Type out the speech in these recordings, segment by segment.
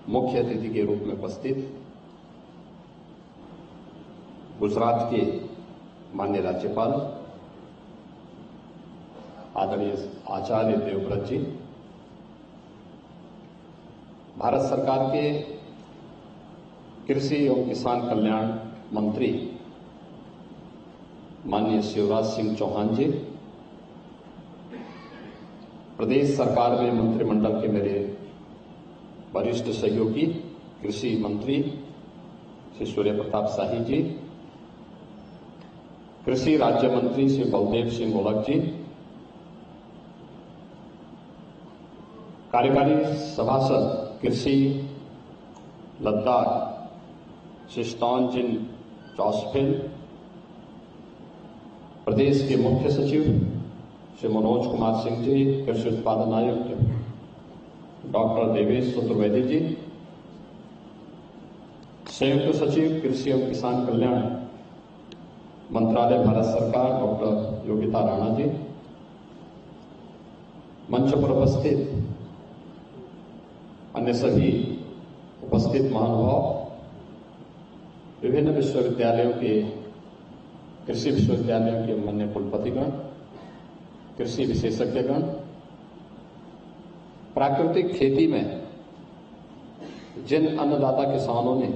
मुख्य अतिथि के रूप में उपस्थित गुजरात के माननीय राज्यपाल आदरणीय आचार्य देवव्रत जी, भारत सरकार के कृषि एवं किसान कल्याण मंत्री माननीय शिवराज सिंह चौहान जी, प्रदेश सरकार में मंत्रिमंडल के मेरे वरिष्ठ सहयोगी कृषि मंत्री श्री सूर्य प्रताप शाही जी, कृषि राज्य मंत्री श्री बलदेव सिंह ओलख जी, कार्यकारी सभासद कृषि लद्दाख श्री स्टॉनजिन जॉसफिन, प्रदेश के मुख्य सचिव श्री मनोज कुमार सिंह जी, कृषि उत्पादन आयुक्त डॉक्टर देवेश चतुर्वेदी जी, संयुक्त सचिव कृषि एवं किसान कल्याण मंत्रालय भारत सरकार डॉक्टर योगिता राणा जी, मंच पर उपस्थित अन्य सभी उपस्थित महानुभाव, विभिन्न विश्वविद्यालयों के कृषि विश्वविद्यालयों के माननीय कुलपतिगण, कृषि विशेषज्ञगण, प्राकृतिक खेती में जिन अन्नदाता किसानों ने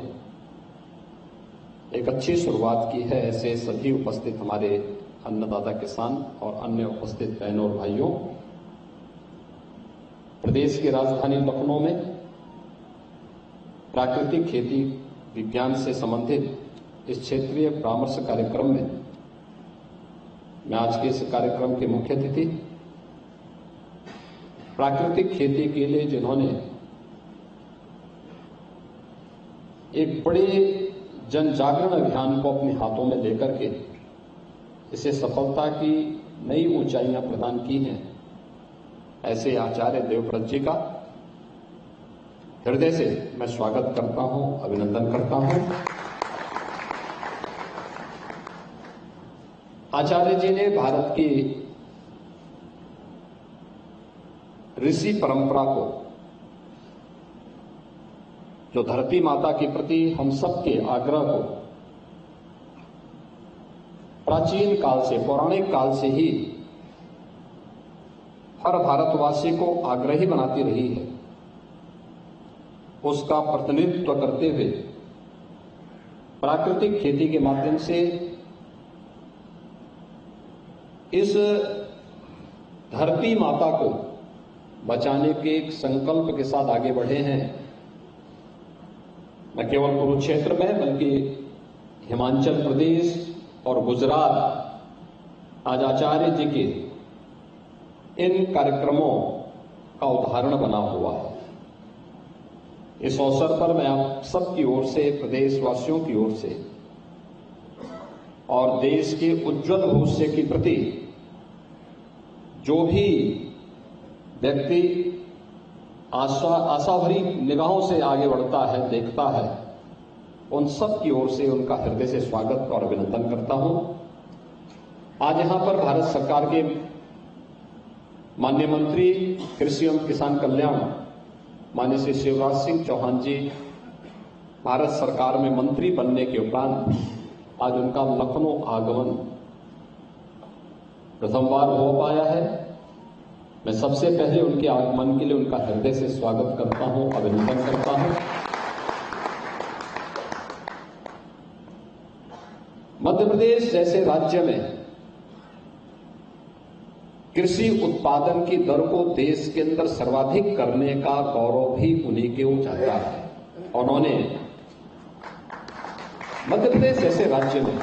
एक अच्छी शुरुआत की है, ऐसे सभी उपस्थित हमारे अन्नदाता किसान और अन्य उपस्थित बहनों और भाइयों, प्रदेश की राजधानी लखनऊ में प्राकृतिक खेती विज्ञान से संबंधित इस क्षेत्रीय परामर्श कार्यक्रम में मैं आज के इस कार्यक्रम के मुख्य अतिथि, प्राकृतिक खेती के लिए जिन्होंने एक बड़े जन जागरण अभियान को अपने हाथों में लेकर के इसे सफलता की नई ऊंचाइयां प्रदान की हैं, ऐसे आचार्य देवव्रत जी का हृदय से मैं स्वागत करता हूं, अभिनंदन करता हूं। आचार्य जी ने भारत की ऋषि परंपरा को, जो धरती माता के प्रति हम सबके आग्रह को प्राचीन काल से, पौराणिक काल से ही हर भारतवासी को आग्रही बनाती रही है, उसका प्रतिनिधित्व करते हुए प्राकृतिक खेती के माध्यम से इस धरती माता को बचाने के एक संकल्प के साथ आगे बढ़े हैं। न केवल कुरुक्षेत्र में बल्कि हिमाचल प्रदेश और गुजरात आज आचार्य जी के इन कार्यक्रमों का उदाहरण बना हुआ है। इस अवसर पर मैं आप सबकी ओर से, प्रदेशवासियों की ओर से और देश के उज्जवल भविष्य के प्रति जो भी व्यक्ति आशा भरी निगाहों से आगे बढ़ता है, देखता है, उन सब की ओर से उनका हृदय से स्वागत और अभिनंदन करता हूं। आज यहां पर भारत सरकार के माननीय मंत्री कृषि एवं किसान कल्याण माननीय श्री शिवराज सिंह चौहान जी भारत सरकार में मंत्री बनने के उपरांत आज उनका लखनऊ आगमन प्रथम बार हो पाया है। मैं सबसे पहले उनके आगमन के लिए उनका हृदय से स्वागत करता हूं, अभिनंदन करता हूं। मध्य प्रदेश जैसे राज्य में कृषि उत्पादन की दर को देश के अंदर सर्वाधिक करने का गौरव भी उन्हीं के हो जाता है। उन्होंने मध्य प्रदेश जैसे राज्य में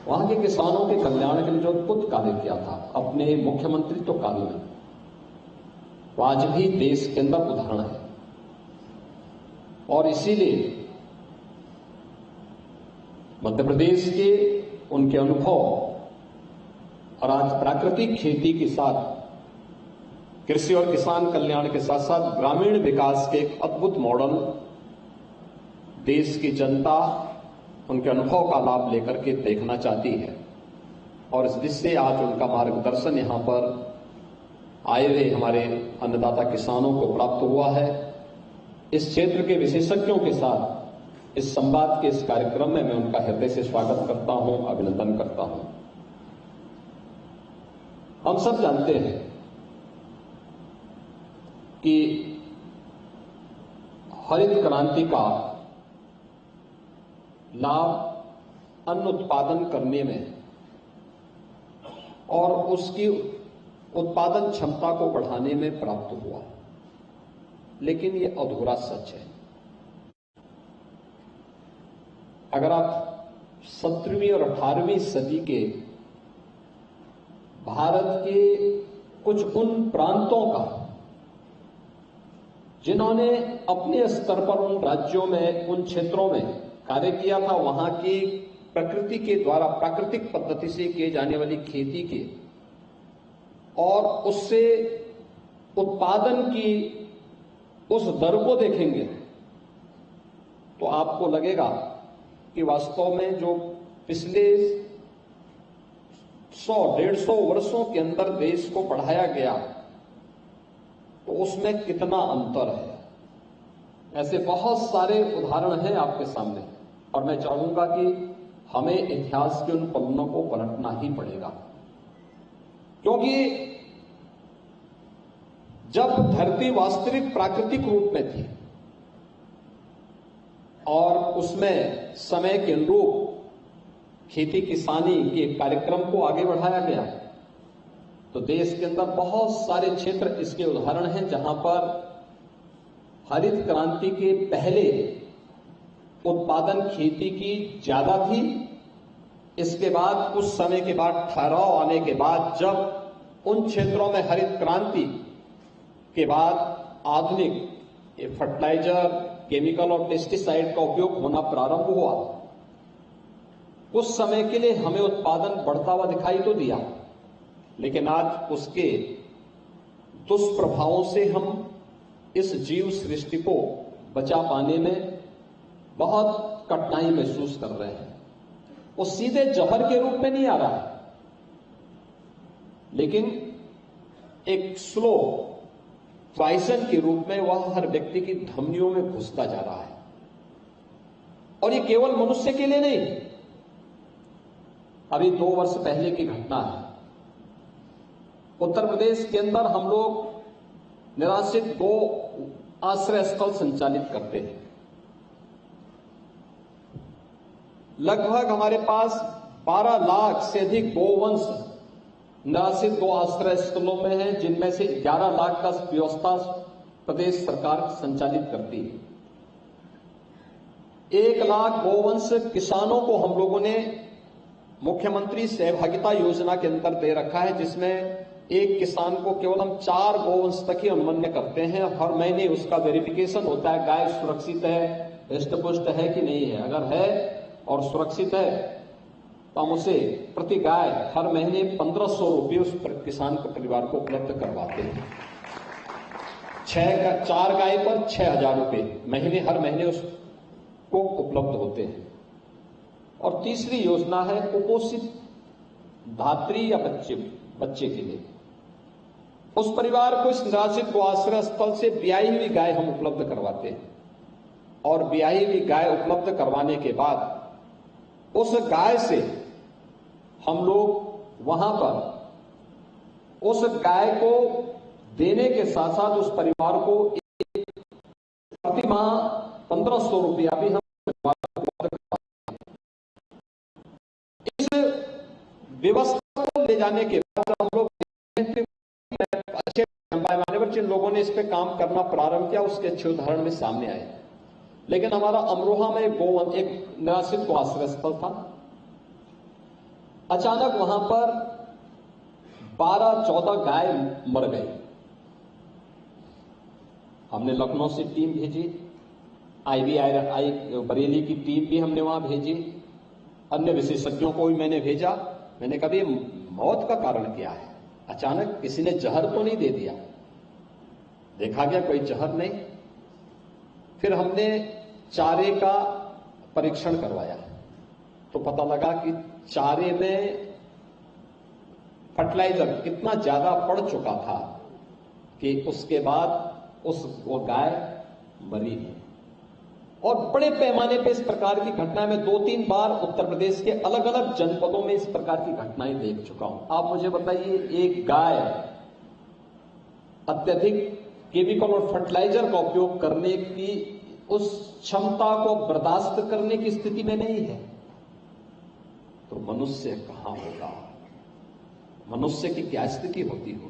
वहां के किसानों के कल्याण के लिए जो अद्भुत कार्य किया था अपने मुख्यमंत्रित्व काल में, वो आज भी देश के अंदर उदाहरण है। और इसीलिए मध्य प्रदेश के उनके अनुभव और आज प्राकृतिक खेती के साथ कृषि और किसान कल्याण के साथ साथ ग्रामीण विकास के एक अद्भुत मॉडल देश की जनता उनके अनुभव का लाभ लेकर के देखना चाहती है। और इस दृष्टि से आज उनका मार्गदर्शन यहां पर आए हुए हमारे अन्नदाता किसानों को प्राप्त हुआ है। इस क्षेत्र के विशेषज्ञों के साथ इस संवाद के इस कार्यक्रम में मैं उनका हृदय से स्वागत करता हूं, अभिनंदन करता हूं। हम सब जानते हैं कि हरित क्रांति का लाभ अन्न उत्पादन करने में और उसकी उत्पादन क्षमता को बढ़ाने में प्राप्त हुआ, लेकिन ये अधूरा सच है। अगर आप 17वीं और 18वीं सदी के भारत के कुछ उन प्रांतों का, जिन्होंने अपने स्तर पर उन राज्यों में, उन क्षेत्रों में कार्य किया था, वहां की प्रकृति के द्वारा प्राकृतिक पद्धति से किए जाने वाली खेती के और उससे उत्पादन की उस दर को देखेंगे तो आपको लगेगा कि वास्तव में जो पिछले 100-150 वर्षों के अंदर देश को बढ़ाया गया तो उसमें कितना अंतर है। ऐसे बहुत सारे उदाहरण हैं आपके सामने और मैं चाहूंगा कि हमें इतिहास के उन पन्नों को पलटना ही पड़ेगा, क्योंकि जब धरती वास्तविक प्राकृतिक रूप में थी और उसमें समय के अनुरूप खेती किसानी के कार्यक्रम को आगे बढ़ाया गया तो देश के अंदर बहुत सारे क्षेत्र इसके उदाहरण हैं जहां पर हरित क्रांति के पहले उत्पादन खेती की ज्यादा थी। इसके बाद कुछ समय के बाद ठहराव आने के बाद जब उन क्षेत्रों में हरित क्रांति के बाद आधुनिक फर्टिलाइजर, केमिकल और पेस्टिसाइड का उपयोग होना प्रारंभ हुआ, उस समय के लिए हमें उत्पादन बढ़ता हुआ दिखाई तो दिया, लेकिन आज उसके दुष्प्रभावों से हम इस जीव सृष्टि को बचा पाने में बहुत कठिनाई महसूस कर रहे हैं। वो सीधे जहर के रूप में नहीं आ रहा है, लेकिन एक स्लो पॉइजन के रूप में वह हर व्यक्ति की धमनियों में घुसता जा रहा है। और ये केवल मनुष्य के लिए नहीं, अभी 2 वर्ष पहले की घटना है। उत्तर प्रदेश के अंदर हम लोग निराश्रित 2 आश्रय स्थल संचालित करते हैं। लगभग हमारे पास 12 लाख से अधिक गोवंश निराश्रित 2 आश्रय स्थलों में हैं, जिनमें से 11 लाख का व्यवस्था प्रदेश सरकार संचालित करती है। 1 लाख गोवंश किसानों को हम लोगों ने मुख्यमंत्री सहभागिता योजना के अंदर दे रखा है, जिसमें एक किसान को केवल हम 4 गोवंश तक ही अनुमन्य करते हैं। हर महीने उसका वेरिफिकेशन होता है, गाय सुरक्षित है, हृष्ट-पुष्ट है कि नहीं है। अगर है और सुरक्षित है तो हम उसे प्रति गाय हर महीने 1500 रुपये उस किसान को, परिवार को उपलब्ध करवाते हैं। 4 गाय पर 6000 रुपये महीने, हर महीने उसको उपलब्ध होते हैं। और तीसरी योजना है कुपोषित धात्री या बच्चे के लिए। उस परिवार को इस निराश्रित गोआश्रय स्थल से ब्याई हुई गाय हम उपलब्ध करवाते हैं और ब्याई हुई गाय उपलब्ध करवाने के बाद उस गाय से हम लोग वहां पर उस गाय को देने के साथ साथ उस परिवार को प्रति माह 1500 रुपया भी हम उपलब्ध करवाते हैं। इस व्यवस्था को ले जाने के बाद हम लोग अच्छे पैमाने पर जिन लोगों ने इस पे काम करना प्रारंभ किया उसके अच्छे उदाहरण में सामने आए। लेकिन हमारा अमरोहा में एक निराश्रित गोआश्रय स्थल था। अचानक वहां पर 12-14 गाय मर गई। हमने लखनऊ से टीम भेजी, IVI बरेली की टीम भी हमने वहां भेजी, अन्य विशेषज्ञों को भी मैंने भेजा। मैंने कहा ये मौत का कारण क्या है? अचानक किसी ने जहर तो नहीं दे दिया? देखा गया कोई जहर नहीं। फिर हमने चारे का परीक्षण करवाया तो पता लगा कि चारे में फर्टिलाइजर कितना ज्यादा पड़ चुका था कि उसके बाद वो गाय मरी है। और बड़े पैमाने पे इस प्रकार की घटनाएं मैं 2-3 बार उत्तर प्रदेश के अलग अलग जनपदों में इस प्रकार की घटनाएं देख चुका हूं। आप मुझे बताइए, एक गाय अत्यधिक केमिकल और फर्टिलाइजर का उपयोग करने की उस क्षमता को बर्दाश्त करने की स्थिति में नहीं है, तो मनुष्य कहां होगा? मनुष्य की क्या स्थिति होती होगी?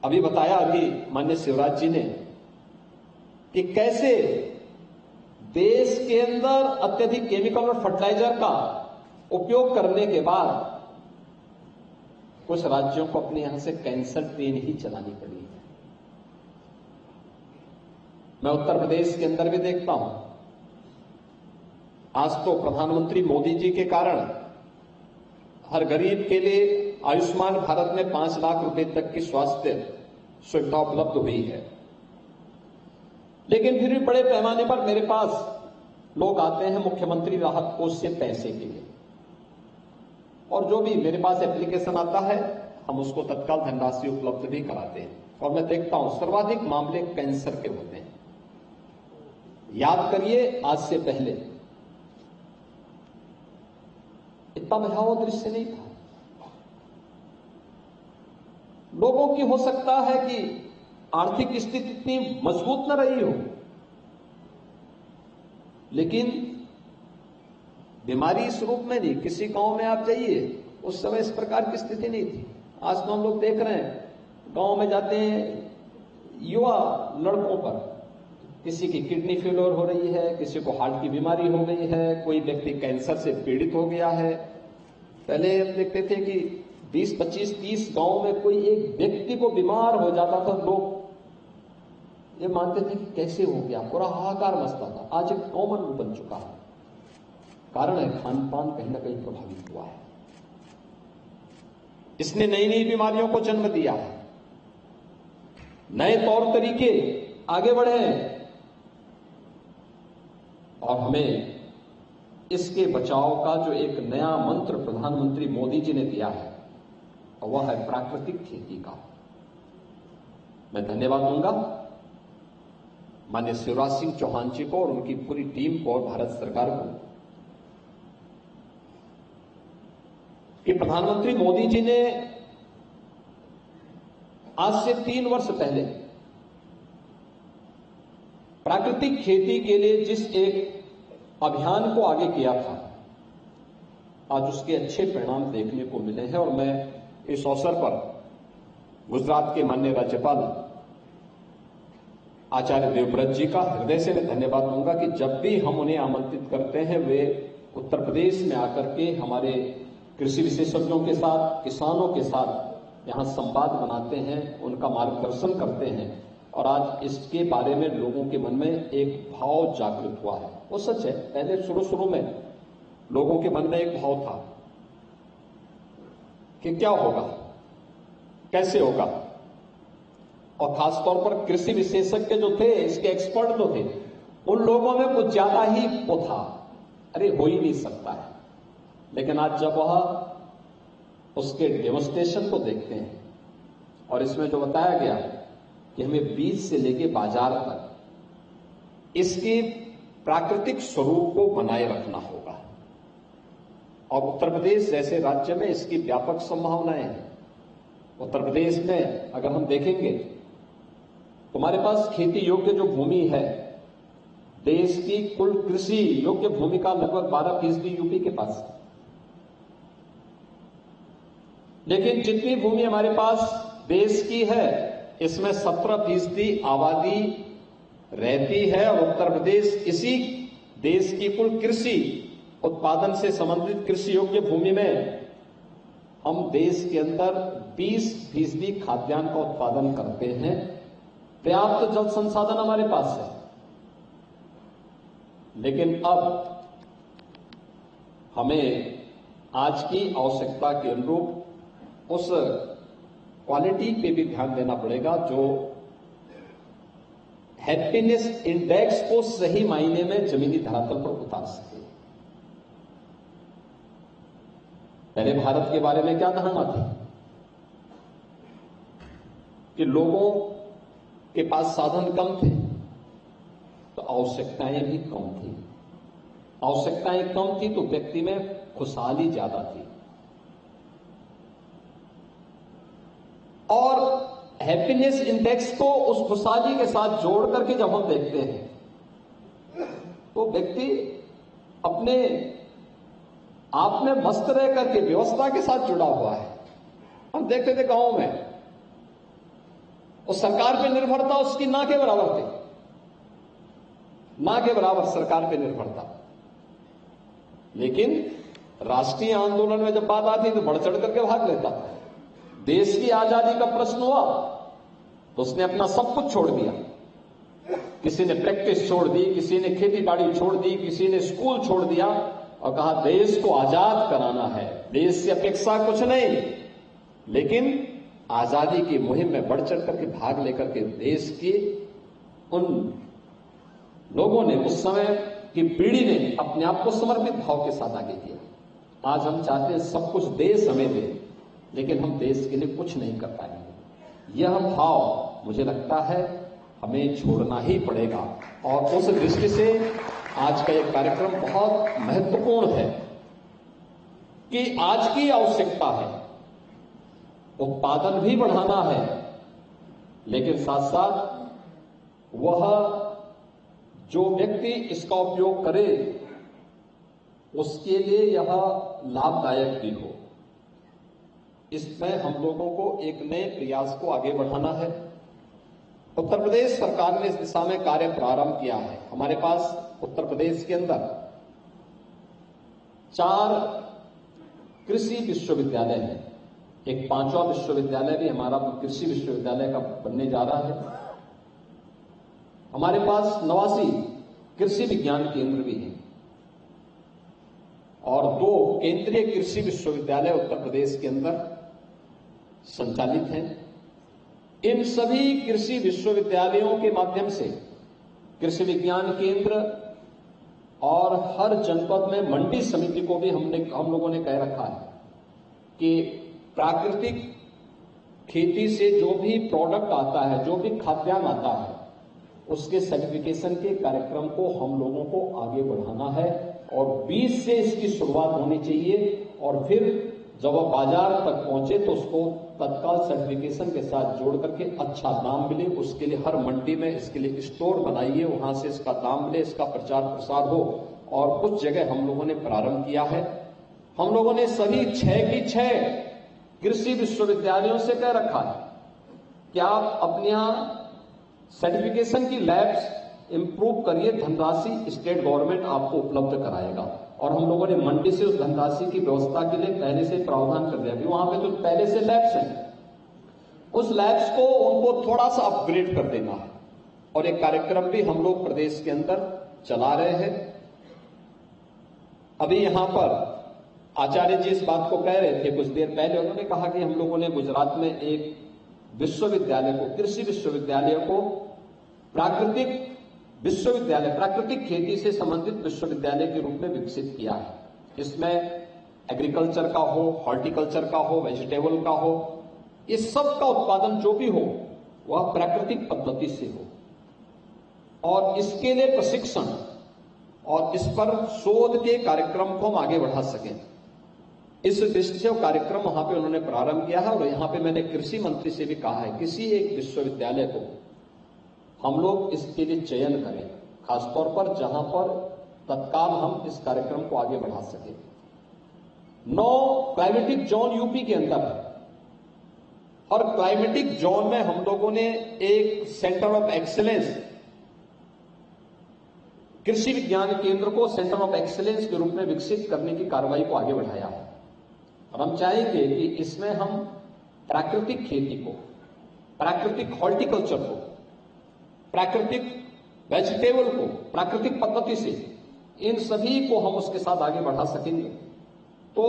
अभी बताया माननीय शिवराज जी ने कि कैसे देश के अंदर अत्यधिक केमिकल और फर्टिलाइजर का उपयोग करने के बाद कुछ राज्यों को अपने यहां से कैंसर ट्रेन ही चलानी पड़ी है। मैं उत्तर प्रदेश के अंदर भी देखता हूं, आज तो प्रधानमंत्री मोदी जी के कारण हर गरीब के लिए आयुष्मान भारत में 5 लाख रुपए तक की स्वास्थ्य सुविधा उपलब्ध हुई है। लेकिन फिर भी बड़े पैमाने पर मेरे पास लोग आते हैं मुख्यमंत्री राहत कोष से पैसे के लिए, और जो भी मेरे पास एप्लीकेशन आता है हम उसको तत्काल धनराशि उपलब्ध भी कराते हैं। और मैं देखता हूं सर्वाधिक मामले कैंसर के होते हैं। याद करिए, आज से पहले इतना भयावह दृश्य नहीं था। लोगों की हो सकता है कि आर्थिक स्थिति इतनी मजबूत न रही हो, लेकिन बीमारी इस रूप में नहीं। किसी गांव में आप जाइए, उस समय इस प्रकार की स्थिति नहीं थी। आज तो हम लोग देख रहे हैं, गांव में जाते हैं युवा लड़कों पर, किसी की किडनी फेलियर हो रही है, किसी को हार्ट की बीमारी हो गई है, कोई व्यक्ति कैंसर से पीड़ित हो गया है। पहले हम देखते थे कि 20, 25, 30 गांव में कोई एक व्यक्ति को बीमार हो जाता था, लोग ये मानते थे कि कैसे हो गया, पूरा हाहाकार मचता था। आज एक कॉमन बन चुका है। कारण है खान पान कहीं ना कहीं प्रभावित हुआ है। इसने नई नई बीमारियों को जन्म दिया है, नए तौर तरीके आगे बढ़े हैं, और हमें इसके बचाव का जो एक नया मंत्र प्रधानमंत्री मोदी जी ने दिया है, वह है प्राकृतिक खेती का। मैं धन्यवाद दूंगा माननीय शिवराज सिंह चौहान जी को और उनकी पूरी टीम को और भारत सरकार को कि प्रधानमंत्री मोदी जी ने आज से 3 वर्ष पहले प्राकृतिक खेती के लिए जिस एक अभियान को आगे किया था, आज उसके अच्छे परिणाम देखने को मिले हैं। और मैं इस अवसर पर गुजरात के माननीय राज्यपाल आचार्य देवव्रत जी का हृदय से मैं धन्यवाद दूंगा कि जब भी हम उन्हें आमंत्रित करते हैं, वे उत्तर प्रदेश में आकर के हमारे कृषि विशेषज्ञों के साथ, किसानों के साथ यहां संवाद बनाते हैं, उनका मार्गदर्शन करते हैं। और आज इसके बारे में लोगों के मन में एक भाव जागृत हुआ है। वो सच है, पहले शुरू में लोगों के मन में एक भाव था कि क्या होगा, कैसे होगा, और खासतौर पर कृषि विशेषज्ञ जो थे, इसके एक्सपर्ट जो थे, उन लोगों में कुछ ज्यादा ही वो था, अरे हो ही नहीं सकता है। लेकिन आज जब वह उसके डेमोन्स्ट्रेशन को देखते हैं, और इसमें जो बताया गया कि हमें बीज से लेके बाजार तक इसके प्राकृतिक स्वरूप को बनाए रखना होगा, और उत्तर प्रदेश जैसे राज्य में इसकी व्यापक संभावनाएं हैं। उत्तर प्रदेश में अगर हम देखेंगे, तुम्हारे पास खेती योग्य जो भूमि है, देश की कुल कृषि योग्य भूमि का लगभग 12% यूपी के पास है। लेकिन जितनी भूमि हमारे पास देश की है, इसमें 17% आबादी रहती है, और उत्तर प्रदेश इसी देश की कुल कृषि उत्पादन से संबंधित कृषि योग्य भूमि में हम देश के अंदर 20% खाद्यान्न का उत्पादन करते हैं। पर्याप्त जल संसाधन हमारे पास है, लेकिन अब हमें आज की आवश्यकता के अनुरूप उस क्वालिटी पे भी ध्यान देना पड़ेगा जो हैप्पीनेस इंडेक्स को सही मायने में जमीनी धरातल पर उतार सके। पहले भारत के बारे में क्या धारणा थी कि लोगों के पास साधन कम थे तो आवश्यकताएं भी कम थी। आवश्यकताएं कम थी तो व्यक्ति में खुशहाली ज्यादा थी। और हैप्पीनेस इंडेक्स को उस खुशहाली के साथ जोड़ करके जब हम देखते हैं तो व्यक्ति अपने आप में मस्त रह करके व्यवस्था के साथ जुड़ा हुआ है। हम देखते थे गांव में उस सरकार पे निर्भरता उसकी ना के बराबर थी, ना के बराबर सरकार पे निर्भरता। लेकिन राष्ट्रीय आंदोलन में जब बात आती तो बढ़ चढ़ करके भाग लेता था। देश की आजादी का प्रश्न हुआ तो उसने अपना सब कुछ छोड़ दिया। किसी ने प्रैक्टिस छोड़ दी, किसी ने खेती बाड़ी छोड़ दी, किसी ने स्कूल छोड़ दिया और कहा देश को आजाद कराना है, देश से अपेक्षा कुछ नहीं। लेकिन आजादी की मुहिम में बढ़ चढ़ करके भाग लेकर के देश के उन लोगों ने, उस समय की पीढ़ी ने अपने आप को समर्पित भाव के साथ आगे किया। आज हम चाहते हैं सब कुछ देश हमें दे, लेकिन हम देश के लिए कुछ नहीं कर पाएंगे। यह भाव मुझे लगता है हमें छोड़ना ही पड़ेगा। और उस दृष्टि से आज का यह कार्यक्रम बहुत महत्वपूर्ण है कि आज की आवश्यकता है, उत्पादन भी बढ़ाना है, लेकिन साथ साथ वह जो व्यक्ति इसका उपयोग करे उसके लिए यह लाभदायक भी हो। इसमें हम लोगों को एक नए प्रयास को आगे बढ़ाना है। उत्तर प्रदेश सरकार ने इस दिशा में कार्य प्रारंभ किया है। हमारे पास उत्तर प्रदेश के अंदर 4 कृषि विश्वविद्यालय हैं। एक 5वां विश्वविद्यालय भी हमारा कृषि विश्वविद्यालय का बनने जा रहा है। हमारे पास 89 कृषि विज्ञान केंद्र भी हैं और 2 केंद्रीय कृषि विश्वविद्यालय उत्तर प्रदेश के अंदर संचालित हैं। इन सभी कृषि विश्वविद्यालयों के माध्यम से कृषि विज्ञान केंद्र और हर जनपद में मंडी समिति को भी हम लोगों ने कह रखा है कि प्राकृतिक खेती से जो भी प्रोडक्ट आता है, जो भी खाद्यान्न आता है, उसके सर्टिफिकेशन के कार्यक्रम को हम लोगों को आगे बढ़ाना है और बीज से इसकी शुरुआत होनी चाहिए और फिर जब वह बाजार तक पहुंचे तो उसको तत्काल सर्टिफिकेशन के साथ जोड़ करके अच्छा दाम मिले। उसके लिए हर मंडी में इसके लिए स्टोर बनाइए, वहां से इसका दाम मिले, इसका प्रचार प्रसार हो। और कुछ जगह हम लोगों ने प्रारंभ किया है। हम लोगों ने सभी 6 की 6 कृषि विश्वविद्यालयों से कह रखा है कि आप अपने यहां सर्टिफिकेशन की लैब्स इंप्रूव करिए, धनराशि स्टेट गवर्नमेंट आपको उपलब्ध कराएगा। और हम लोगों ने मंडी से उस धनराशि की व्यवस्था के लिए पहले से प्रावधान कर दिया कि वहां पे तो पहले से लैब्स हैं, उस लैब्स को उनको थोड़ा सा अपग्रेड कर देना है। और एक कार्यक्रम भी हम लोग प्रदेश के अंदर चला रहे हैं। अभी यहां पर आचार्य जी इस बात को कह रहे थे कुछ देर पहले, उन्होंने कहा कि हम लोगों ने गुजरात में एक विश्वविद्यालय को, कृषि विश्वविद्यालय को प्राकृतिक विश्वविद्यालय, प्राकृतिक खेती से संबंधित विश्वविद्यालय के रूप में विकसित किया है। इसमें एग्रीकल्चर का हो, हॉर्टिकल्चर का हो, वेजिटेबल का हो, इस सब का उत्पादन जो भी हो वह प्राकृतिक पद्धति से हो। और इसके लिए प्रशिक्षण और इस पर शोध के कार्यक्रम को हम आगे बढ़ा सकें, इस दृष्टि से वो कार्यक्रम वहां पे उन्होंने प्रारंभ किया है। और यहां पे मैंने कृषि मंत्री से भी कहा है किसी एक विश्वविद्यालय को हम लोग इसके लिए चयन करें, खासतौर पर जहां पर तत्काल हम इस कार्यक्रम को आगे बढ़ा सकें। 9 क्लाइमेटिक जोन यूपी के अंदर है और क्लाइमेटिक जोन में हम लोगों ने एक सेंटर ऑफ एक्सीलेंस, कृषि विज्ञान केंद्र को सेंटर ऑफ एक्सीलेंस के रूप में विकसित करने की कार्रवाई को आगे बढ़ाया है। और हम चाहेंगे कि इसमें हम प्राकृतिक खेती को, प्राकृतिक हॉर्टिकल्चर को, प्राकृतिक वेजिटेबल को, प्राकृतिक पद्धति से इन सभी को हम उसके साथ आगे बढ़ा सकेंगे। तो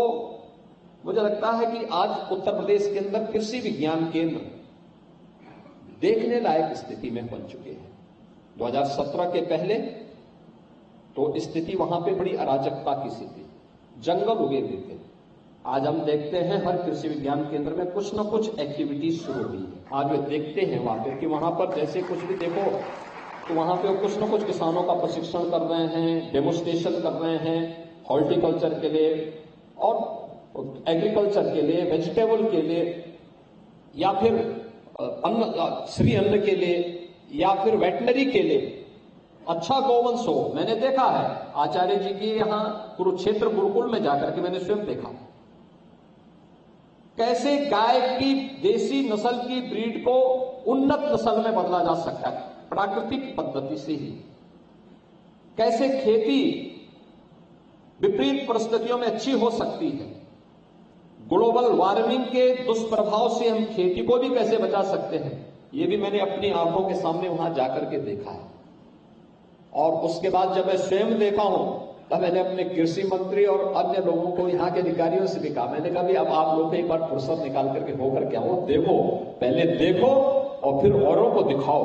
मुझे लगता है कि आज उत्तर प्रदेश के अंदर कृषि विज्ञान केंद्र देखने लायक स्थिति में बन चुके हैं। 2017 के पहले तो स्थिति वहां पे बड़ी अराजकता की स्थिति, जंगल उगे हुए थे, आज हम देखते हैं हर कृषि विज्ञान केंद्र में कुछ न कुछ एक्टिविटीज शुरू हुई है। आज वे देखते हैं वहां कि वहां पर जैसे कुछ भी देखो तो वहां पे कुछ न कुछ किसानों का प्रशिक्षण कर रहे हैं, डेमोस्ट्रेशन कर रहे हैं, हॉर्टिकल्चर के लिए और एग्रीकल्चर के लिए, वेजिटेबल के लिए, या फिर अन्न, श्री अन्न के लिए, या फिर वेटनरी के लिए अच्छा गोवंश हो। मैंने देखा है आचार्य जी की यहां कुरुक्षेत्र गुरुकुल में जाकर के मैंने स्वयं देखा कैसे गाय की देसी नस्ल की ब्रीड को उन्नत नस्ल में बदला जा सकता है प्राकृतिक पद्धति से ही। कैसे खेती विपरीत परिस्थितियों में अच्छी हो सकती है। ग्लोबल वार्मिंग के दुष्प्रभाव से हम खेती को भी कैसे बचा सकते हैं, ये भी मैंने अपनी आंखों के सामने वहां जाकर के देखा है। और उसके बाद जब मैं स्वयं देखा हूं तब मैंने अपने कृषि मंत्री और अन्य लोगों को, यहाँ के अधिकारियों से भी कहा, मैंने कहा भी अब आप लोग एक बार फुर्सत निकाल करके होकर क्या हो देखो, पहले देखो और फिर औरों को दिखाओ,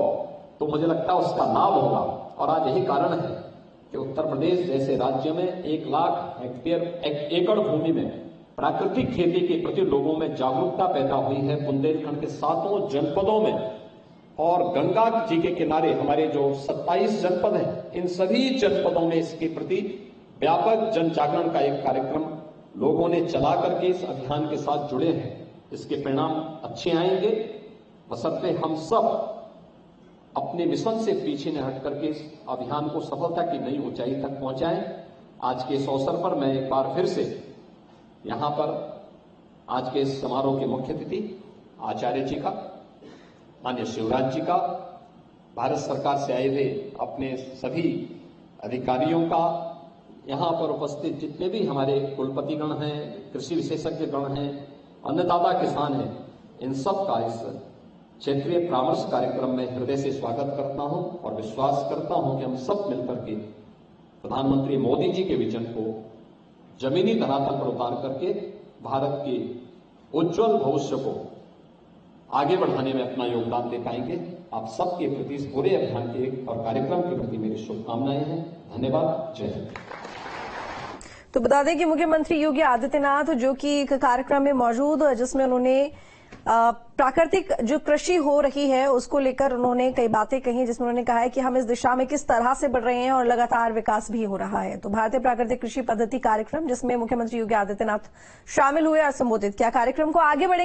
तो मुझे लगता है उसका लाभ होगा। और आज यही कारण है कि उत्तर प्रदेश जैसे राज्य में 1 लाख हेक्टेयर एकड़ भूमि में प्राकृतिक खेती के प्रति लोगों में जागरूकता पैदा हुई है। बुंदेलखंड के 7 जनपदों में और गंगा जी के किनारे हमारे जो 27 जनपद हैं, इन सभी जनपदों में इसके प्रति व्यापक जन जागरण का एक कार्यक्रम लोगों ने चला करके इस अभियान के साथ जुड़े हैं। इसके परिणाम अच्छे आएंगे, बशर्ते हम सब अपने मिशन से पीछे न हट करके इस अभियान को सफलता की नई ऊंचाई तक पहुंचाएं। आज के इस अवसर पर मैं एक बार फिर से यहां पर आज के इस समारोह के मुख्य अतिथि आचार्य जी का, माननीय शिवराज जी का, भारत सरकार से आए हुए अपने सभी अधिकारियों का, यहां पर उपस्थित जितने भी हमारे कुलपतिगण हैं, कृषि विशेषज्ञ गण हैं, अन्नदाता किसान हैं, इन सब का इस क्षेत्रीय परामर्श कार्यक्रम में हृदय से स्वागत करता हूं और विश्वास करता हूं कि हम सब मिलकर के प्रधानमंत्री मोदी जी के विजन को जमीनी धरातल पर उतार करके भारत के उज्जवल भविष्य को आगे बढ़ाने में अपना योगदान दे पाएंगे। आप सबके प्रति इस पूरे अभियान के और कार्यक्रम के प्रति मेरी शुभकामनाएं हैं। धन्यवाद। जय हिंद। तो बता दें कि मुख्यमंत्री योगी आदित्यनाथ जो कि एक कार्यक्रम में मौजूद, जिसमें उन्होंने प्राकृतिक जो कृषि हो रही है उसको लेकर उन्होंने कई बातें कही, जिसमें उन्होंने कहा है कि हम इस दिशा में किस तरह से बढ़ रहे हैं और लगातार विकास भी हो रहा है। तो भारतीय प्राकृतिक कृषि पद्धति कार्यक्रम जिसमें मुख्यमंत्री योगी आदित्यनाथ शामिल हुए और संबोधित किया। कार्यक्रम को आगे बढ़ेंगे।